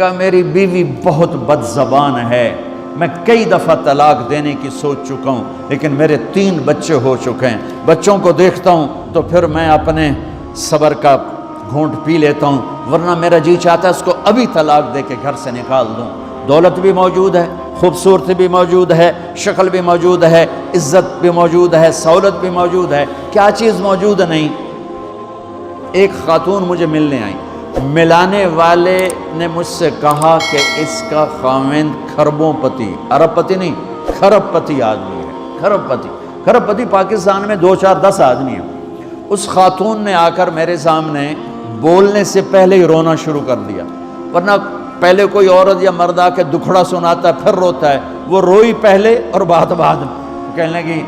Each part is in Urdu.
کہ میری بیوی بہت بد زبان ہے، میں کئی دفعہ طلاق دینے کی سوچ چکا ہوں، لیکن میرے 3 بچے ہو چکے ہیں، بچوں کو دیکھتا ہوں تو پھر میں اپنے صبر کا گھونٹ پی لیتا ہوں، ورنہ میرا جی چاہتا ہے اس کو ابھی طلاق دے کے گھر سے نکال دوں۔ دولت بھی موجود ہے، خوبصورتی بھی موجود ہے، شکل بھی موجود ہے، عزت بھی موجود ہے، سہولت بھی موجود ہے، کیا چیز موجود نہیں؟ ایک خاتون مجھے ملنے آئی، ملانے والے نے مجھ سے کہا کہ اس کا خاوند کھربوں پتی، ارب پتی نہیں، کھرب پتی آدمی ہے، کھرب پتی۔ کھرب پتی پاکستان میں 2 4 10 آدمی ہیں۔ اس خاتون نے آ کر میرے سامنے بولنے سے پہلے ہی رونا شروع کر دیا، ورنہ پہلے کوئی عورت یا مرد آ کے دکھڑا سناتا ہے پھر روتا ہے، وہ روئی پہلے اور بات بعد میں۔ کہنے لگی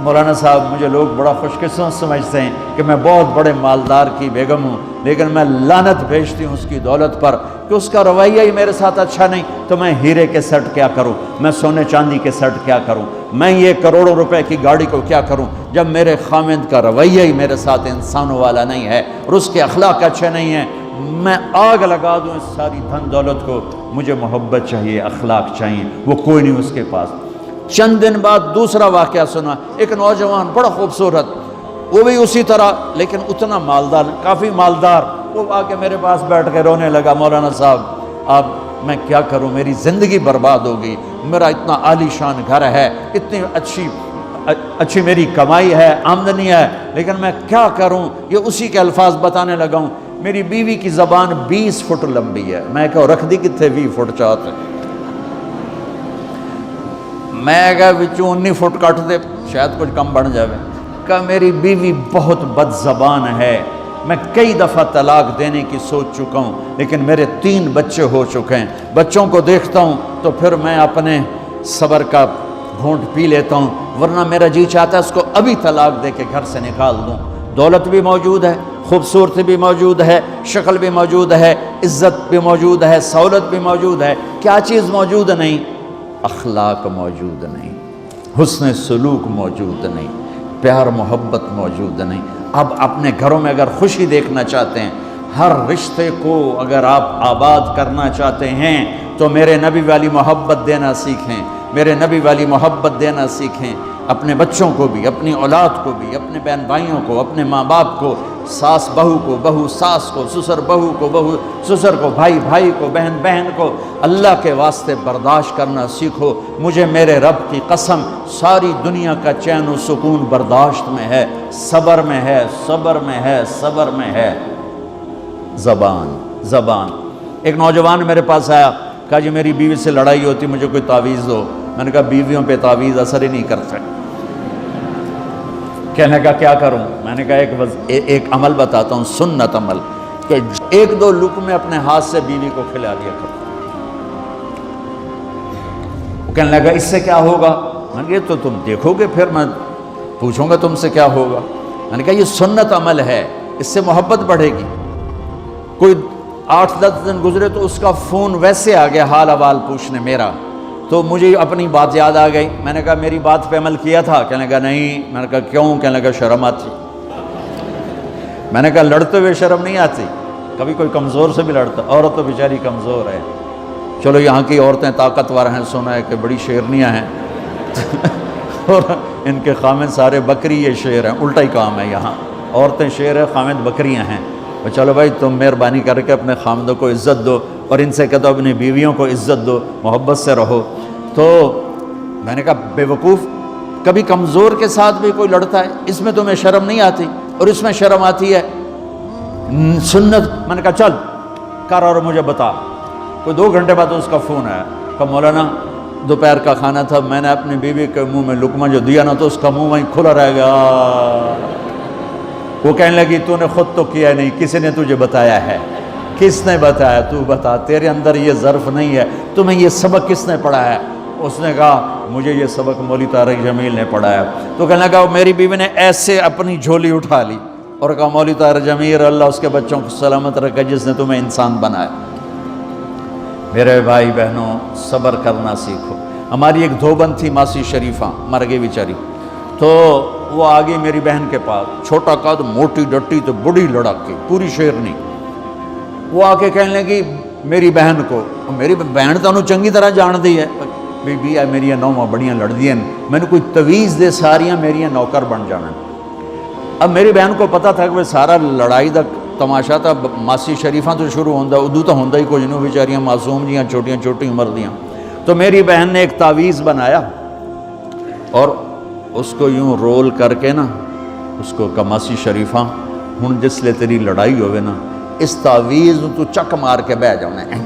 مولانا صاحب مجھے لوگ بڑا خوش قسمت سمجھتے ہیں کہ میں بہت بڑے مالدار کی بیگم ہوں، لیکن میں لعنت بھیجتی ہوں اس کی دولت پر کہ اس کا رویہ ہی میرے ساتھ اچھا نہیں، تو میں ہیرے کے سیٹ کیا کروں، میں سونے چاندی کے سیٹ کیا کروں، میں یہ کروڑوں روپے کی گاڑی کو کیا کروں جب میرے خامند کا رویہ ہی میرے ساتھ انسانوں والا نہیں ہے اور اس کے اخلاق اچھے نہیں ہیں۔ میں آگ لگا دوں اس ساری دھن دولت کو، مجھے محبت چاہیے، اخلاق چاہیے، وہ کوئی نہیں اس کے پاس۔ چند دن بعد دوسرا واقعہ سنا، ایک نوجوان بڑا خوبصورت، وہ بھی اسی طرح لیکن اتنا مالدار، کافی مالدار، وہ آ کے میرے پاس بیٹھ کے رونے لگا، مولانا صاحب اب میں کیا کروں، میری زندگی برباد ہو گئی، میرا اتنا عالی شان گھر ہے، اتنی اچھی میری کمائی ہے، آمدنی ہے، لیکن میں کیا کروں۔ یہ اسی کے الفاظ بتانے لگا ہوں، میری بیوی کی زبان 20 فٹ لمبی ہے، میں کہوں رکھ دی کتنے 20 فٹ چاہتے، میں کہا وچوں 19 فٹ کٹ دے شاید کچھ کم بن جاوے۔ کہ میری بیوی بہت بد زبان ہے، میں کئی دفعہ طلاق دینے کی سوچ چکا ہوں، لیکن میرے 3 بچے ہو چکے ہیں، بچوں کو دیکھتا ہوں تو پھر میں اپنے صبر کا گھونٹ پی لیتا ہوں، ورنہ میرا جی چاہتا ہے اس کو ابھی طلاق دے کے گھر سے نکال دوں۔ دولت بھی موجود ہے، خوبصورتی بھی موجود ہے، شکل بھی موجود ہے، عزت بھی موجود ہے، سہولت بھی موجود ہے، کیا چیز موجود نہیں؟ اخلاق موجود نہیں، حسن سلوک موجود نہیں، پیار محبت موجود نہیں۔ اب اپنے گھروں میں اگر خوشی دیکھنا چاہتے ہیں، ہر رشتے کو اگر آپ آباد کرنا چاہتے ہیں تو میرے نبی والی محبت دینا سیکھیں، میرے نبی والی محبت دینا سیکھیں، اپنے بچوں کو بھی، اپنی اولاد کو بھی، اپنے بہن بھائیوں کو، اپنے ماں باپ کو، ساس بہو کو، بہو ساس کو، سسر بہو کو، بہو سسر کو، بھائی بھائی کو، بہن بہن کو، اللہ کے واسطے برداشت کرنا سیکھو۔ مجھے میرے رب کی قسم ساری دنیا کا چین و سکون برداشت میں ہے، صبر میں ہے، صبر میں ہے، صبر میں ہے۔ زبان۔ ایک نوجوان میرے پاس آیا، کہا جی میری بیوی سے لڑائی ہوتی، مجھے کوئی تعویذ دو۔ میں نے کہا بیویوں پہ تعویذ اثر ہی نہیں کرتا۔ کہنے کا کیا کروں؟ میں نے کہا ایک عمل بتاتا ہوں، سنت عمل، کہ 1-2 لقمے اپنے ہاتھ سے بیوی کو کھلا دیا کرو۔ وہ کہنے لگا اس سے کیا ہوگا؟ میں نے کہا تو تم دیکھو گے، پھر میں پوچھوں گا تم سے کیا ہوگا۔ میں نے کہا یہ سنت عمل ہے، اس سے محبت بڑھے گی۔ کوئی 8-10 دن گزرے تو اس کا فون ویسے آ گیا حال احوال پوچھنے میرا، تو مجھے اپنی بات یاد آ گئی۔ میں نے کہا میری بات پہ عمل کیا تھا؟ کہنے لگا نہیں۔ میں نے کہا کیوں؟ کہنے لگا شرم آتی۔ میں نے کہا لڑتے ہوئے شرم نہیں آتی؟ کبھی کوئی کمزور سے بھی لڑتا، عورت تو بیچاری کمزور ہے۔ چلو یہاں کی عورتیں طاقتور ہیں، سنا ہے کہ بڑی شیرنیاں ہیں اور ان کے خامد سارے بکری، یہ شیر ہیں، الٹا ہی کام ہے، یہاں عورتیں شیر ہے، خامد بکریاں ہیں۔ چلو بھائی تم مہربانی کر کے اپنے خامدوں کو عزت دو، اور ان سے کہتا ہوں اپنی بیویوں کو عزت دو، محبت سے رہو۔ تو میں نے کہا بے وقوف، کبھی کمزور کے ساتھ بھی کوئی لڑتا ہے، اس میں تمہیں شرم نہیں آتی؟ اور اس میں شرم آتی ہے سنت۔ میں نے کہا چل کر اور مجھے بتا۔ کوئی 2 گھنٹے بعد اس کا فون آیا، کہا مولانا دوپہر کا کھانا تھا، میں نے اپنی بیوی کے منہ میں لقمہ جو دیا نا تو اس کا منہ وہیں کھلا رہ گیا۔ وہ کہنے لگی تو نے خود تو کیا نہیں، کسی نے تجھے بتایا ہے؟ کس نے بتایا؟ تو بتا، تیرے اندر یہ ظرف نہیں ہے، تمہیں یہ سبق کس نے پڑھایا ہے؟ اس نے کہا مجھے یہ سبق مولوی طارق جمیل نے پڑھایا۔ تو کہنے لگا میری بیوی نے ایسے اپنی جھولی اٹھا لی اور کہا مولوی طارق جمیل اللہ اس کے بچوں کو سلامت رکھے جس نے تمہیں انسان بنایا۔ میرے بھائی بہنوں صبر کرنا سیکھو۔ ہماری ایک دھوبن تھی ماسی شریفہ، مر گئی بیچاری، تو وہ آ گئی میری بہن کے پاس، چھوٹا قد، موٹی ڈٹی تو بڑی لڑکی، پوری شیرنی۔ وہ آ کے کہنے لگی میری بہن کو، میری بہن تو انہوں چنگی طرح جان دی ہے، بی بی ہے میری نوواں بڑیاں لڑدیاں، میں نے کوئی تویز دے ساریاں میری نوکر بن جانا۔ اب میری بہن کو پتہ تھا کہ وہ سارا لڑائی دا تماشا تھا ماسی شریفاں تو شروع ہوندہ، ادو تو ہوندہ ہی کچھ نہیں، بیچاریاں معصوم جیاں چھوٹیاں چھوٹی عمر دیاں۔ تو میری بہن نے ایک تعویذ بنایا اور اس کو یوں رول کر کے نا اس کو کماسی شریفاں ہن جس لے تیری لڑائی ہوئے نا اس تعویذ تو چک مار کے بہ جانا ہے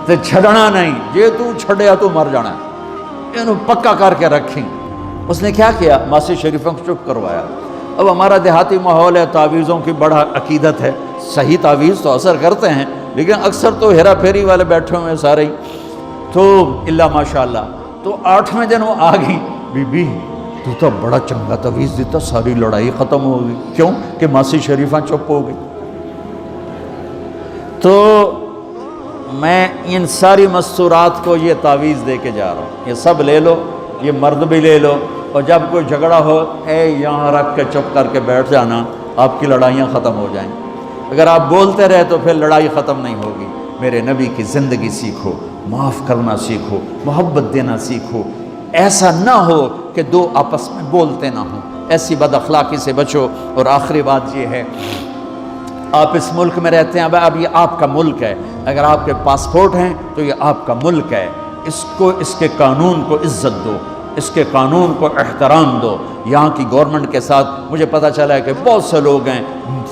تے چھڑنا نہیں، جے تو چھڑیا تو مر جانا ہے، انہوں پکا کر کے رکھیں۔ اس نے کیا کیا؟ ماسی شریفوں کو چپ کروایا۔ اب ہمارا دیہاتی ماحول ہے، تعویذوں کی بڑا عقیدت ہے، صحیح تعویذ تو اثر کرتے ہیں لیکن اکثر تو ہیرا پھیری والے بیٹھے ہوئے سارے ہی، تو اللہ ماشاءاللہ۔ تو 8ویں دن وہ آ گئی، بی بی تو بڑا چنگا تعویذ دیتا، ساری لڑائی ختم ہو گئی۔ کیوں کہ ماسی شریفہ چپ ہو گئی۔ تو میں ان ساری مستورات کو یہ تعویذ دے کے جا رہا ہوں، یہ سب لے لو، یہ مرد بھی لے لو، اور جب کوئی جھگڑا ہو اے یہاں رکھ کے چپ کر کے بیٹھ جانا، آپ کی لڑائیاں ختم ہو جائیں۔ اگر آپ بولتے رہے تو پھر لڑائی ختم نہیں ہوگی۔ میرے نبی کی زندگی سیکھو، معاف کرنا سیکھو، محبت دینا سیکھو، ایسا نہ ہو کہ دو آپس میں بولتے نہ ہوں، ایسی بد اخلاقی سے بچو۔ اور آخری بات یہ ہے، آپ اس ملک میں رہتے ہیں، اب یہ آپ کا ملک ہے، اگر آپ کے پاسپورٹ ہیں تو یہ آپ کا ملک ہے، اس کو اس کے قانون کو عزت دو، اس کے قانون کو احترام دو۔ یہاں کی گورنمنٹ کے ساتھ مجھے پتہ چلا ہے کہ بہت سے لوگ ہیں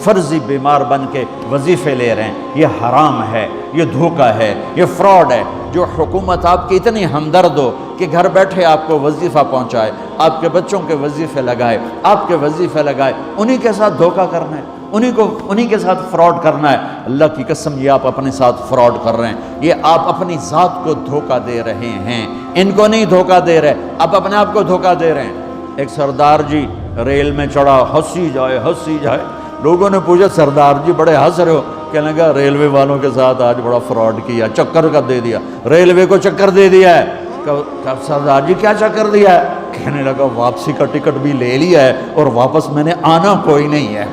فرضی بیمار بن کے وظیفے لے رہے ہیں، یہ حرام ہے، یہ دھوکہ ہے، یہ فراڈ ہے۔ جو حکومت آپ کی اتنی ہمدرد ہو کہ گھر بیٹھے آپ کو وظیفہ پہنچائے، آپ کے بچوں کے وظیفے لگائے، آپ کے وظیفے لگائے، انہی کے ساتھ دھوکہ کرنا ہے، انہی کے ساتھ فراڈ کرنا ہے۔ اللہ کی قسم یہ آپ اپنے ساتھ فراڈ کر رہے ہیں، یہ آپ اپنی ذات کو دھوکہ دے رہے ہیں، ان کو نہیں دھوکہ دے رہے، آپ اپنے آپ کو دھوکہ دے رہے ہیں۔ ایک سردار جی ریل میں چڑھا، ہنسی جائے، لوگوں نے پوچھا سردار جی بڑے ہنس رہے ہو؟ کہنے لگا ریلوے والوں کے ساتھ آج بڑا فراڈ کیا، چکر کا دے دیا، ریلوے کو چکر دے دیا ہے۔ کہ سردار جی کیا چکر دیا ہے؟ کہنے لگا واپسی کا ٹکٹ بھی لے لیا ہے اور واپس میں نے آنا کوئی نہیں ہے۔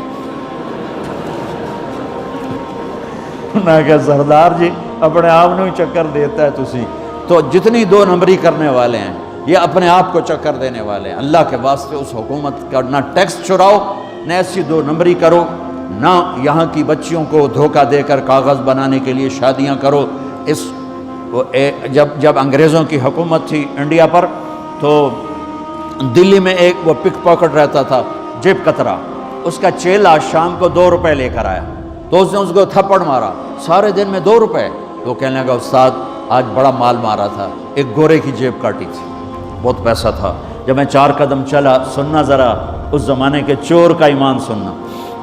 میں کہا سردار جی اپنے آپ نے چکر دیتا ہے تسی تو جتنی 2 نمبری کرنے والے ہیں یہ اپنے آپ کو چکر دینے والے ہیں۔ اللہ کے واسطے اس حکومت کا نہ ٹیکس چراؤ، نہ ایسی 2 نمبری کرو، نہ یہاں کی بچیوں کو دھوکہ دے کر کاغذ بنانے کے لیے شادیاں کرو۔ جب انگریزوں کی حکومت تھی انڈیا پر تو دلی میں ایک وہ پک پاکٹ رہتا تھا جیب کترا، اس کا چیلا شام کو 2 روپے لے کر آیا تو اس نے اس کو تھپڑ مارا، سارے دن میں 2 روپے۔ تو کہنے لگا استاد آج بڑا مال مارا تھا، ایک گورے کی جیب کاٹی تھی، بہت پیسہ تھا۔ جب میں 4 قدم چلا، سننا ذرا اس زمانے کے چور کا ایمان سننا،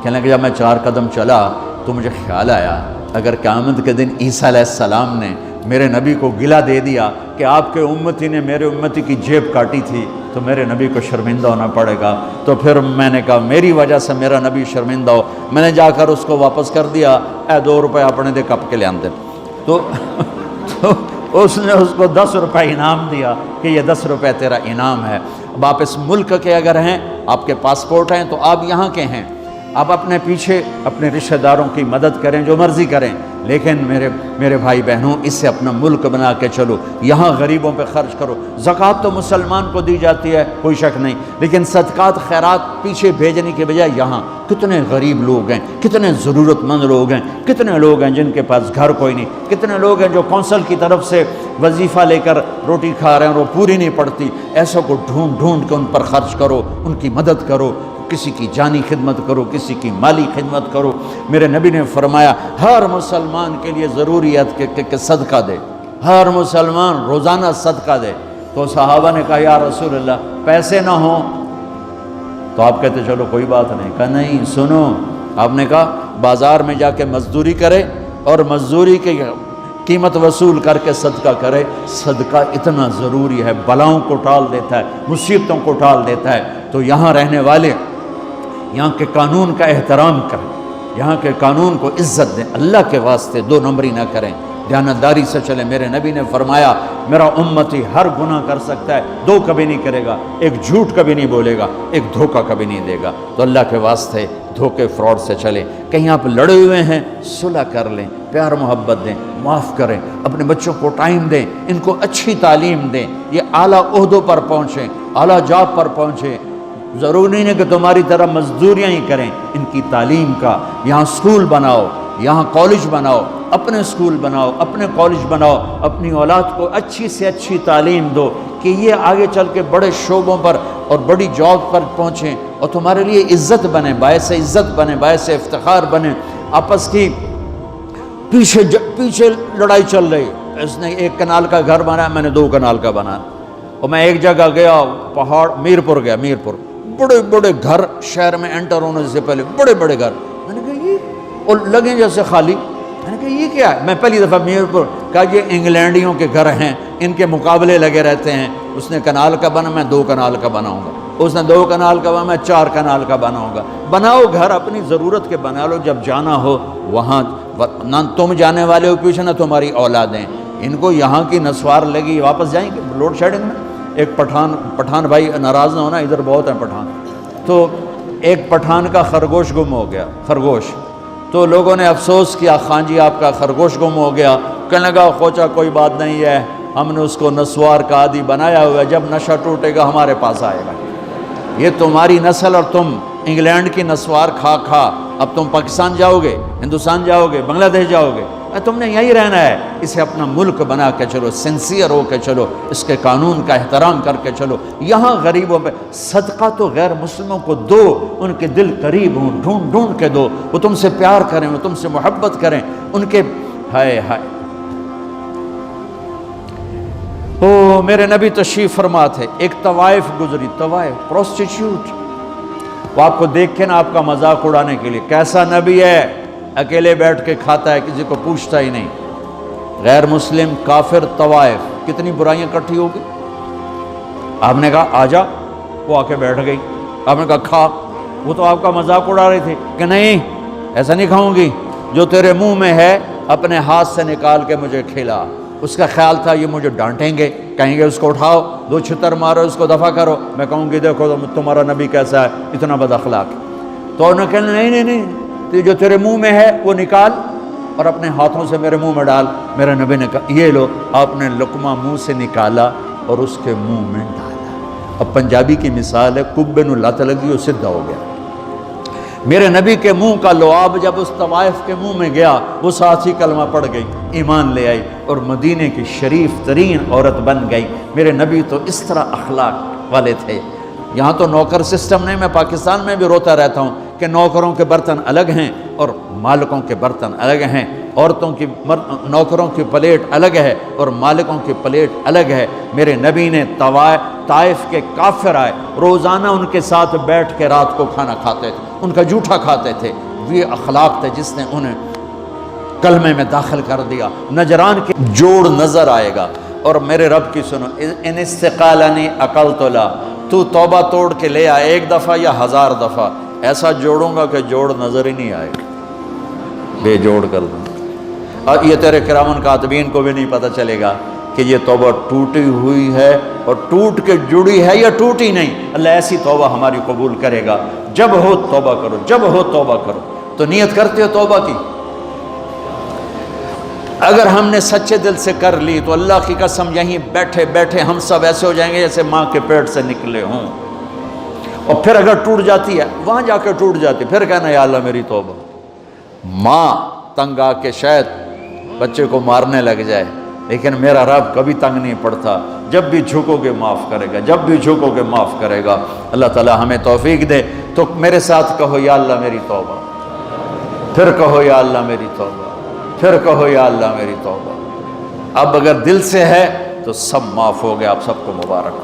کہنے لگا جب میں 4 قدم چلا تو مجھے خیال آیا اگر قیامت کے دن عیسیٰ علیہ السلام نے میرے نبی کو گلہ دے دیا کہ آپ کے امتی نے میرے امتی کی جیب کاٹی تھی تو میرے نبی کو شرمندہ ہونا پڑے گا۔ تو پھر میں نے کہا میری وجہ سے میرا نبی شرمندہ ہو، میں نے جا کر اس کو واپس کر دیا، اے 2 روپے اپنے دے کپ کے لے آندے۔ تو اس نے اس کو 10 روپے انعام دیا کہ یہ 10 روپے تیرا انعام ہے۔ اب آپ اس ملک کے اگر ہیں، آپ کے پاسپورٹ ہیں تو آپ یہاں کے ہیں، آپ اپنے پیچھے اپنے رشتہ داروں کی مدد کریں، جو مرضی کریں، لیکن میرے بھائی بہنوں اسے اپنا ملک بنا کے چلو، یہاں غریبوں پہ خرچ کرو۔ زکوٰۃ تو مسلمان کو دی جاتی ہے کوئی شک نہیں، لیکن صدقات خیرات پیچھے بھیجنے کے بجائے یہاں کتنے غریب لوگ ہیں، کتنے ضرورت مند لوگ ہیں، کتنے لوگ ہیں جن کے پاس گھر کوئی نہیں، کتنے لوگ ہیں جو کونسل کی طرف سے وظیفہ لے کر روٹی کھا رہے ہیں اور وہ پوری نہیں پڑتی، ایسوں کو ڈھونڈ کے ان پر خرچ کرو، ان کی مدد کرو، کسی کی جانی خدمت کرو، کسی کی مالی خدمت کرو۔ میرے نبی نے فرمایا ہر مسلمان کے لیے ضروری ہے کہ صدقہ دے، ہر مسلمان روزانہ صدقہ دے۔ تو صحابہ نے کہا یا رسول اللہ پیسے نہ ہوں تو آپ کہتے چلو کوئی بات نہیں۔ کہا نہیں سنو، آپ نے کہا بازار میں جا کے مزدوری کرے اور مزدوری کی قیمت وصول کر کے صدقہ کرے، صدقہ اتنا ضروری ہے، بلاؤں کو ٹال دیتا ہے، مصیبتوں کو ٹال دیتا ہے۔ تو یہاں رہنے والے یہاں کے قانون کا احترام کریں، یہاں کے قانون کو عزت دیں، اللہ کے واسطے 2 نمبری نہ کریں، دیانتداری سے چلیں۔ میرے نبی نے فرمایا میرا امتی ہر گناہ کر سکتا ہے، 2 کبھی نہیں کرے گا، ایک جھوٹ کبھی نہیں بولے گا، ایک دھوکہ کبھی نہیں دے گا۔ تو اللہ کے واسطے دھوکے فراڈ سے چلیں. کہیں آپ لڑے ہوئے ہیں صلح کر لیں, پیار محبت دیں, معاف کریں, اپنے بچوں کو ٹائم دیں, ان کو اچھی تعلیم دیں, یہ اعلیٰ عہدوں پر پہنچیں, اعلیٰ جاب پر پہنچیں. ضروری نہیں ہے کہ تمہاری طرح مزدوریاں ہی کریں, ان کی تعلیم کا یہاں سکول بناؤ, یہاں کالج بناؤ, اپنے سکول بناؤ, اپنے کالج بناؤ, اپنی اولاد کو اچھی سے اچھی تعلیم دو کہ یہ آگے چل کے بڑے شعبوں پر اور بڑی جاب پر پہنچیں اور تمہارے لیے عزت بنے, باعث عزت بنے, باعث افتخار بنے. آپس کی پیچھے لڑائی چل رہی, اس نے 1 کنال کا گھر بنایا, میں نے 2 کنال کا بنایا. اور میں ایک جگہ گیا, پہاڑ, میرپور گیا, میرپور بڑے بڑے گھر شہر میں انٹر ہونے سے پہلے بڑے بڑے گھر, میں نے کہا یہ, اور لگے جیسے خالی. میں نے کہا یہ کیا ہے؟ میں پہلی دفعہ میرپور, کہا یہ انگلینڈیوں کے گھر ہیں, ان کے مقابلے لگے رہتے ہیں. اس نے کنال کا بنا, میں 2 کنال کا بناؤں گا. اس نے 2 کنال کا بنا, میں 4 کنال کا بناؤں گا. بناؤ گھر اپنی ضرورت کے بنا لو, جب جانا ہو وہاں, نہ تم جانے والے ہو پیچھے, نہ تمہاری اولادیں. ان کو یہاں کی نسوار لگی, واپس جائیں گے لوڈ شیڈنگ میں. ایک پٹھان بھائی ناراض نہ ہونا, ادھر بہت ہیں پٹھان. تو ایک پٹھان کا خرگوش گم ہو گیا, خرگوش. تو لوگوں نے افسوس کیا, خان جی آپ کا خرگوش گم ہو گیا. کہنے لگا خوچا کوئی بات نہیں ہے, ہم نے اس کو نسوار کا عادی بنایا ہوا ہے, جب نشہ ٹوٹے گا ہمارے پاس آئے گا. یہ تمہاری نسل, اور تم انگلینڈ کی نسوار کھا کھا اب تم پاکستان جاؤ گے, ہندوستان جاؤ گے, بنگلہ دیش جاؤ گے. تم نے یہی رہنا ہے. اسے اپنا ملک بنا کے چلو, سنسیئر ہو کے چلو, اس کے قانون کا احترام کر کے چلو. یہاں غریبوں پہ صدقہ تو غیر مسلموں کو دو, ان کے دل قریب ہوں, ڈھونڈ ڈھونڈ کے دو, وہ تم سے پیار کریں, وہ تم سے محبت کریں, ان کے ہائے ہائے. او میرے نبی تشریف فرما تھے, ایک طوائف گزری, طوائف پروسٹیٹیوٹ. وہ آپ کو دیکھ کے نا آپ کا مذاق اڑانے کے لیے, کیسا نبی ہے, اکیلے بیٹھ کے کھاتا ہے, کسی کو پوچھتا ہی نہیں. غیر مسلم, کافر, طوائف, کتنی برائیاں اکٹھی ہو گئی. آپ نے کہا آ جا, وہ آ کے بیٹھ گئی. آپ نے کہا کھا, وہ تو آپ کا مذاق اڑا رہے تھے کہ نہیں ایسا نہیں کھاؤں گی, جو تیرے منہ میں ہے اپنے ہاتھ سے نکال کے مجھے کھلا. اس کا خیال تھا یہ مجھے ڈانٹیں گے, کہیں گے اس کو اٹھاؤ, 2 چھتر مارو, اس کو دفع کرو. میں کہوں گی دیکھو تمہارا نبی کیسا ہے, اتنا بد اخلاق. تو انہوں نے کہا نہیں, جو تیرے منہ میں ہے وہ نکال اور اپنے ہاتھوں سے میرے منہ میں ڈال. میرے نبی نے کہا یہ لو. آپ نے لقمہ منہ سے نکالا اور اس کے منہ میں ڈالا. اب پنجابی کی مثال ہے, کبے نو لت لگی اور سدھا ہو گیا. میرے نبی کے منہ کا لعاب جب اس طوائف کے منہ میں گیا, وہ ساتھ ہی کلمہ پڑھ گئی, ایمان لے آئی اور مدینے کی شریف ترین عورت بن گئی. میرے نبی تو اس طرح اخلاق والے تھے. یہاں تو نوکر سسٹم نہیں, میں پاکستان میں بھی روتا رہتا ہوں کہ نوکروں کے برتن الگ ہیں اور مالکوں کے برتن الگ ہیں. عورتوں کی نوکروں کی پلیٹ الگ ہے اور مالکوں کی پلیٹ الگ ہے. میرے نبی نے طائف کے کافر آئے, روزانہ ان کے ساتھ بیٹھ کے رات کو کھانا کھاتے تھے, ان کا جھوٹا کھاتے تھے. یہ اخلاق تھے جس نے انہیں کلمے میں داخل کر دیا. نجران کے جوڑ نظر آئے گا. اور میرے رب کی سنو, ان استقالنی عقلت لا, تو توبہ توڑ کے لے آ 1 دفعہ یا 1000 دفعہ, ایسا جوڑوں گا کہ جوڑ نظر ہی نہیں آئے گا, بے جوڑ کر دوں. اور یہ تیرے کرامن کاتبین کو بھی نہیں پتہ چلے گا کہ یہ توبہ ٹوٹی ہوئی ہے اور ٹوٹ کے جڑی ہے یا ٹوٹی نہیں. اللہ ایسی توبہ ہماری قبول کرے گا. جب ہو توبہ کرو, جب ہو توبہ کرو. تو نیت کرتے ہو توبہ کی, اگر ہم نے سچے دل سے کر لی تو اللہ کی قسم یہیں بیٹھے بیٹھے ہم سب ایسے ہو جائیں گے جیسے ماں کے پیٹ سے نکلے ہوں. اور پھر اگر ٹوٹ جاتی ہے, وہاں جا کے ٹوٹ جاتی, پھر کہنا یا اللہ میری توبہ. ماں تنگ آ کے شاید بچے کو مارنے لگ جائے, لیکن میرا رب کبھی تنگ نہیں پڑتا. جب بھی جھکو گے معاف کرے گا, جب بھی جھکو گے معاف کرے گا. اللہ تعالی ہمیں توفیق دے. تو میرے ساتھ کہو یا اللہ میری توبہ, پھر کہو یا اللہ میری توبہ, پھر کہو یا اللہ میری توبہ. اب اگر دل سے ہے تو سب معاف ہو گیا. آپ سب کو مبارک.